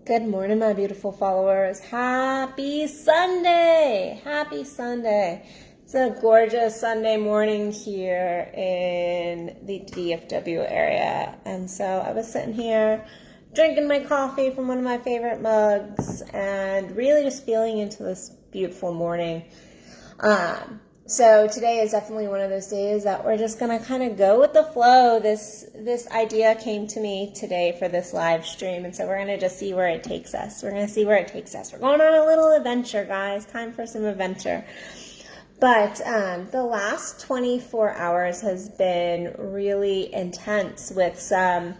Good morning, my beautiful followers. Happy Sunday! Happy Sunday. It's a gorgeous Sunday morning here in the DFW area. And so I was sitting here drinking my coffee from one of my favorite mugs and really just feeling into this beautiful morning. So today is definitely one of those days that we're just going to kind of go with the flow. This idea came to me today for this live stream, and so we're going to just see where it takes us. We're going to see where it takes us. We're going on a little adventure, guys. Time for some adventure. But the last 24 hours has been really intense with some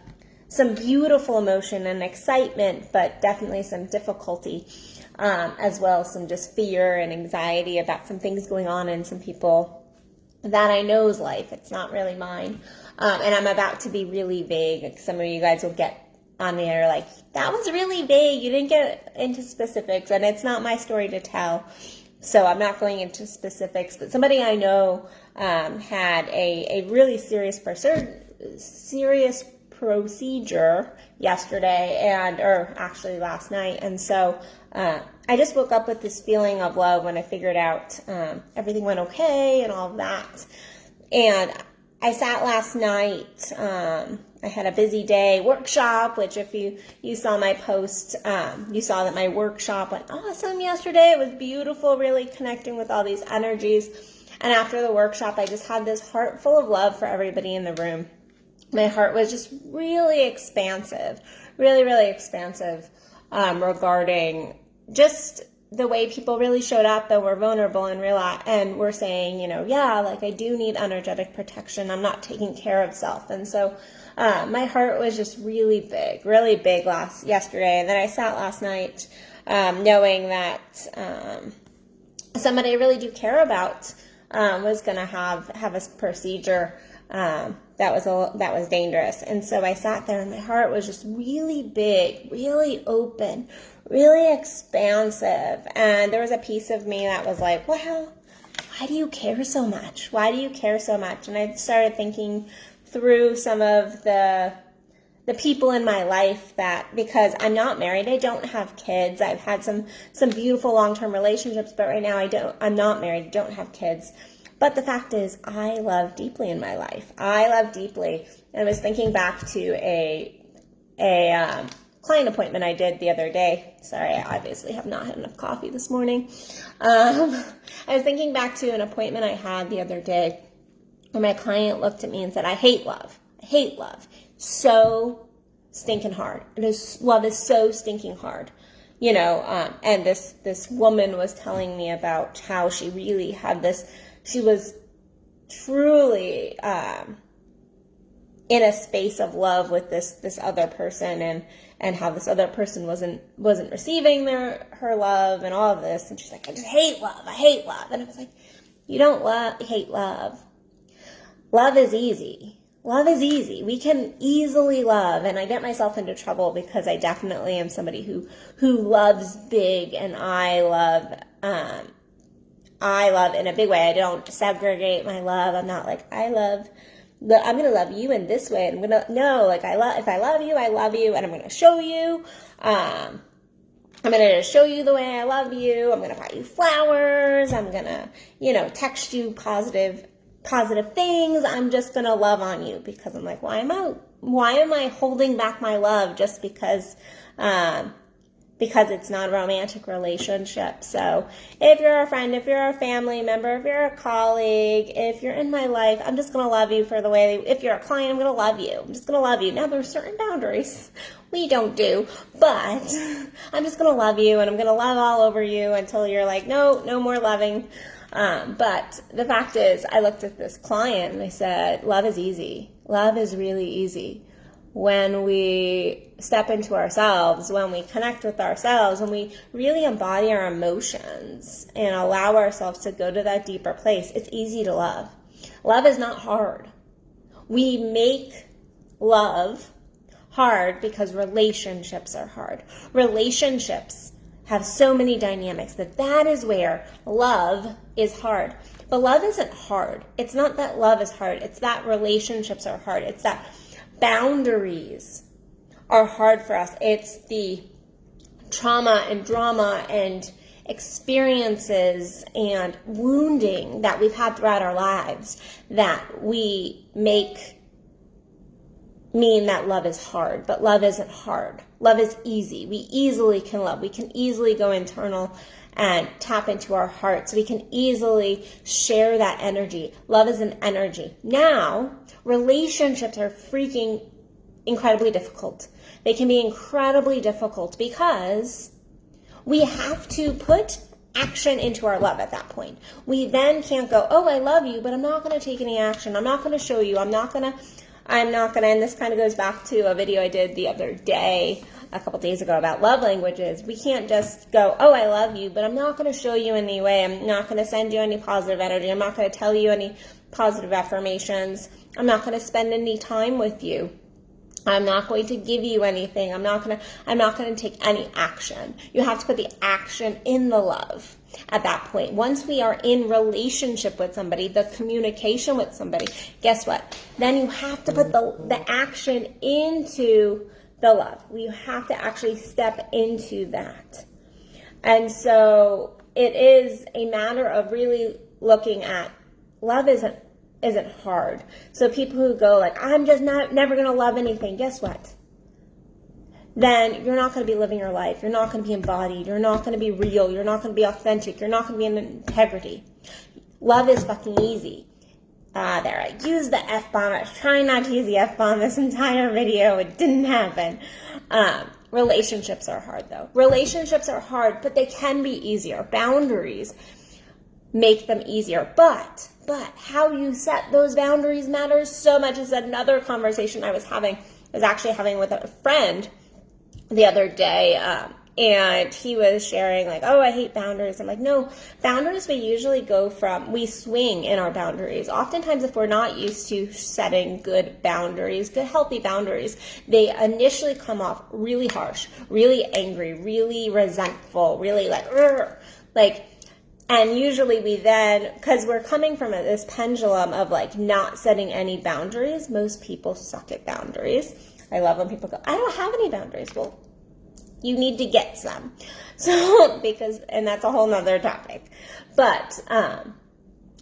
beautiful emotion and excitement, but definitely some difficulty. As well as some just fear and anxiety about some things going on in some people that I know's life. It's not really mine. And I'm about to be really vague. Some of you guys will get on there like, that was really vague. You didn't get into specifics, and it's not my story to tell. So I'm not going into specifics, but somebody I know had a really serious procedure yesterday or actually last night. And so I just woke up with this feeling of love when I figured out everything went okay and all of that. And I sat last night, I had a busy day workshop, which if you saw my post, you saw that my workshop went awesome yesterday. It was beautiful, really connecting with all these energies. And after the workshop, I just had this heart full of love for everybody in the room. My heart was just really expansive, really, really expansive regarding just the way people really showed up and were vulnerable and were saying, yeah, like I do need energetic protection. I'm not taking care of self. And so my heart was just really big yesterday. And then I sat last night knowing that somebody I really do care about was going to have a procedure that was dangerous. And so I sat there and my heart was just really big, really open, really expansive. And there was a piece of me that was like, wow, why do you care so much? Why do you care so much? And I started thinking through some of the people in my life because I'm not married, I don't have kids. I've had some beautiful long-term relationships, but right now I'm not married, don't have kids. But the fact is, I love deeply in my life. I love deeply. And I was thinking back to a client appointment I did the other day. Sorry, I obviously have not had enough coffee this morning. I was thinking back to an appointment I had the other day where my client looked at me and said, I hate love. I hate love. So stinking hard. Love is so stinking hard. And this woman was telling me about how she really had she was truly in a space of love with this other person and how this other person wasn't receiving her love and all of this. And she's like, I just hate love. I hate love. And I was like, you don't hate love. Love is easy. Love is easy. We can easily love. And I get myself into trouble because I definitely am somebody who loves big, and I love in a big way. I don't segregate my love. I'm not like, I'm going to love you in this way. If I love you, I love you, and I'm going to show you. I'm going to show you the way I love you. I'm going to buy you flowers. I'm going to, text you positive things. I'm just going to love on you because I'm like, why am I holding back my love just because it's not a romantic relationship? So if you're a friend, if you're a family member, if you're a colleague, if you're in my life, I'm just going to love you for the way if you're a client, I'm going to love you. I'm just going to love you. Now there's certain boundaries we don't do, but I'm just going to love you, and I'm going to love all over you until you're like, no more loving. But the fact is, I looked at this client and I said, love is easy. Love is really easy. When we step into ourselves, when we connect with ourselves, when we really embody our emotions and allow ourselves to go to that deeper place, it's easy to love. Love is not hard. We make love hard because relationships are hard. Relationships have so many dynamics that is where love is hard. But love isn't hard. It's not that love is hard. It's that relationships are hard. It's that boundaries are hard for us. It's the trauma and drama and experiences and wounding that we've had throughout our lives that we make mean that love is hard. But love isn't hard. Love is easy. We easily can love. We can easily go internal and tap into our hearts. We can easily share that energy. Love is an energy. Now, relationships are freaking incredibly difficult. They can be incredibly difficult because we have to put action into our love at that point. We then can't go, oh, I love you, but I'm not going to take any action. I'm not going to show you. I'm not going to, and this kind of goes back to a video I did the other day, a couple days ago, about love languages. We can't just go, oh, I love you, but I'm not going to show you any way. I'm not going to send you any positive energy. I'm not going to tell you any positive affirmations. I'm not going to spend any time with you. I'm not going to give you anything. I'm not going to take any action. You have to put the action in the love at that point. Once we are in relationship with somebody, the communication with somebody, guess what? Then you have to put the action into the love. You have to actually step into that. And so it is a matter of really looking at love isn't hard. So people who go like, I'm just never going to love anything, guess what? Then you're not going to be living your life. You're not going to be embodied. You're not going to be real. You're not going to be authentic. You're not going to be in integrity. Love is fucking easy. There, I used the F-bomb. I was trying not to use the F-bomb this entire video. It didn't happen. Relationships are hard, though. Relationships are hard, but they can be easier. Boundaries make them easier. But how you set those boundaries matters so much. It's another conversation I was actually having with a friend the other day, and he was sharing like, oh, I hate boundaries. I'm like, no, boundaries we swing in our boundaries. Oftentimes, if we're not used to setting good boundaries, good healthy boundaries, they initially come off really harsh, really angry, really resentful, really like. And usually we then, because we're coming from this pendulum of like not setting any boundaries, most people suck at boundaries. I love when people go, I don't have any boundaries. Well, you need to get some. So, and that's a whole nother topic. But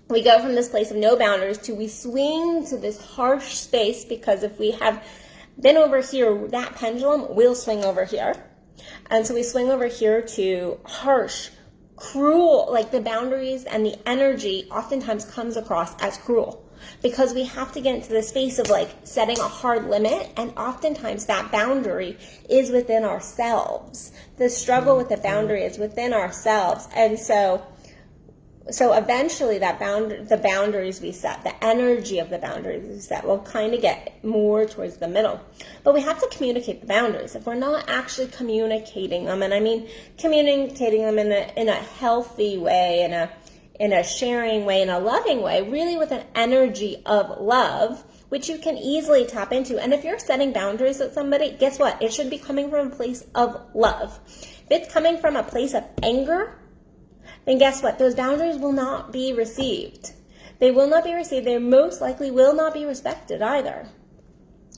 we go from this place of no boundaries to we swing to this harsh space, because if we have been over here, that pendulum will swing over here. And so we swing over here to harsh, cruel, like the boundaries and the energy oftentimes comes across as cruel, because we have to get into the space of like setting a hard limit, and oftentimes that boundary is within ourselves. The struggle with the boundary is within ourselves, and so eventually the boundaries we set, the energy of the boundaries we set will kind of get more towards the middle. But we have to communicate the boundaries. If we're not actually communicating them, and I mean communicating them in a healthy way, in a sharing way, in a loving way, really with an energy of love, which you can easily tap into. And if you're setting boundaries with somebody, guess what? It should be coming from a place of love. If it's coming from a place of anger, then guess what? Those boundaries will not be received. They will not be received. They most likely will not be respected either.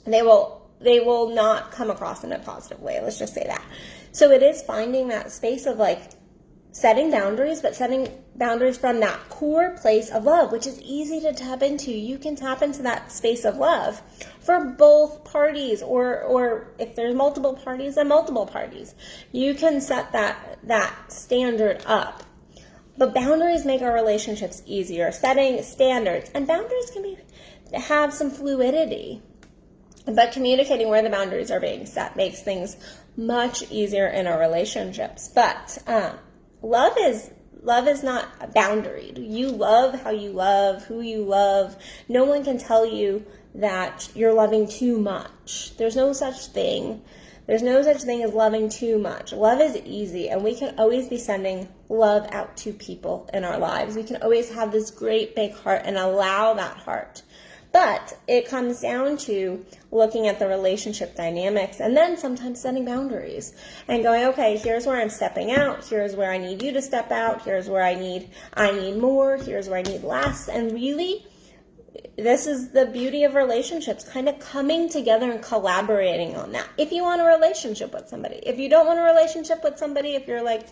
They will not come across in a positive way. Let's just say that. So it is finding that space of like setting boundaries, but setting boundaries from that core place of love, which is easy to tap into. You can tap into that space of love for both parties, or if there's multiple parties, then multiple parties. You can set that standard up. But boundaries make our relationships easier. Setting standards, and boundaries can have some fluidity. But communicating where the boundaries are being set makes things much easier in our relationships. But love is not boundaried. You love how you love, who you love. No one can tell you that you're loving too much. There's no such thing. There's no such thing as loving too much. Love is easy, and we can always be sending love out to people in our lives. We can always have this great big heart and allow that heart. But it comes down to looking at the relationship dynamics, and then sometimes setting boundaries and going, okay, here's where I'm stepping out. Here's where I need you to step out. Here's where I need more. Here's where I need less. And really this is the beauty of relationships, kind of coming together and collaborating on that. If you want a relationship with somebody, if you don't want a relationship with somebody, if you're like,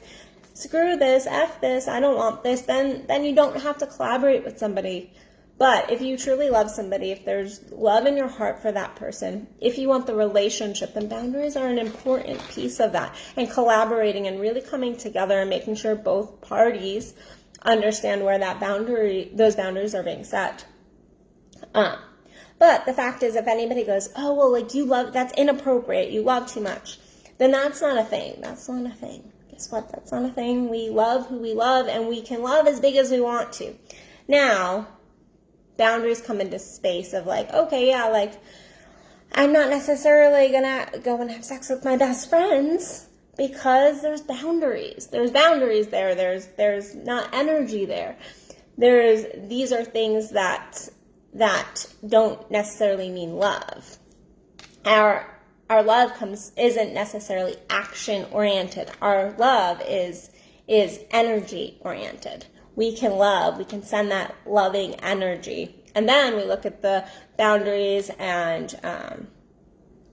screw this, F this, I don't want this, then you don't have to collaborate with somebody. But if you truly love somebody, if there's love in your heart for that person, if you want the relationship, then boundaries are an important piece of that. And collaborating and really coming together and making sure both parties understand where those boundaries are being set. But the fact is, if anybody goes, oh, well, like you love, that's inappropriate, you love too much, then that's not a thing. That's not a thing. Guess what? That's not a thing. We love who we love, and we can love as big as we want to. Now, boundaries come into space of like, okay, yeah, like I'm not necessarily gonna go and have sex with my best friends because there's boundaries. There's boundaries there. There's not energy there. These are things that don't necessarily mean love. Our love isn't necessarily action oriented. Our love is energy oriented. We can love, we can send that loving energy. And then we look at the boundaries and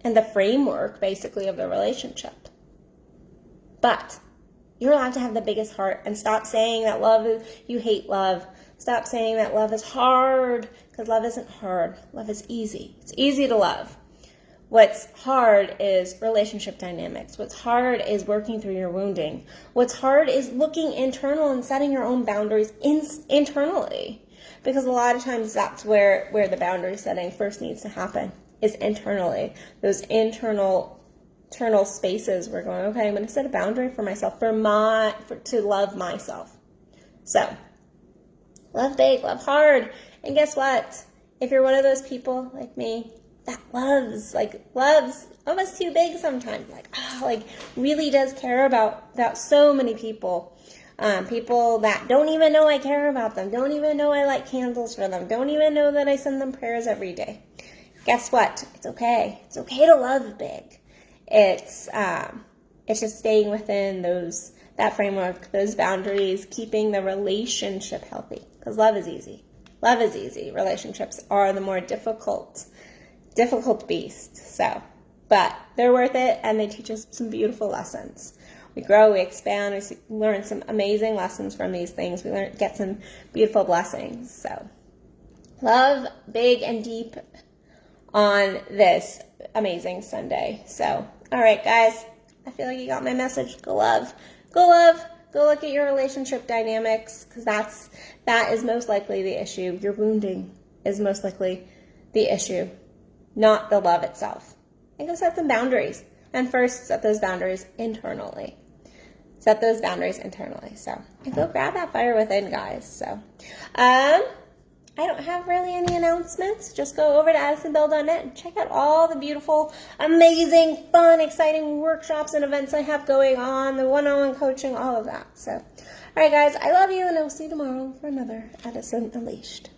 the framework basically of the relationship. But you're allowed to have the biggest heart and stop saying that you hate love. Stop saying that love is hard, because love isn't hard. Love is easy. It's easy to love. What's hard is relationship dynamics. What's hard is working through your wounding. What's hard is looking internal and setting your own boundaries internally. Because a lot of times that's where the boundary setting first needs to happen, is internally. Those internal spaces we're going, okay, I'm going to set a boundary for myself, to love myself. So, love big, love hard. And guess what? If you're one of those people like me that loves almost too big sometimes, really does care about so many people, people that don't even know I care about them, don't even know I light candles for them, don't even know that I send them prayers every day. Guess what? It's okay. It's okay to love big. It's just staying within that framework, those boundaries, keeping the relationship healthy. Because love is easy. Love is easy. Relationships are the more difficult beast. So, but they're worth it, and they teach us some beautiful lessons. We grow, we expand, we learn some amazing lessons from these things. We get some beautiful blessings. So, love big and deep on this amazing Sunday. So, all right, guys, I feel like you got my message. Go love. Go love. Go look at your relationship dynamics, because that is most likely the issue. Your wounding is most likely the issue, not the love itself. And go set some boundaries. And first, set those boundaries internally. Set those boundaries internally. So, and go grab that fire within, guys. So, I don't have really any announcements. Just go over to addisonbell.net and check out all the beautiful, amazing, fun, exciting workshops and events I have going on, the one-on-one coaching, all of that. So, all right, guys, I love you, and I will see you tomorrow for another Addison Unleashed.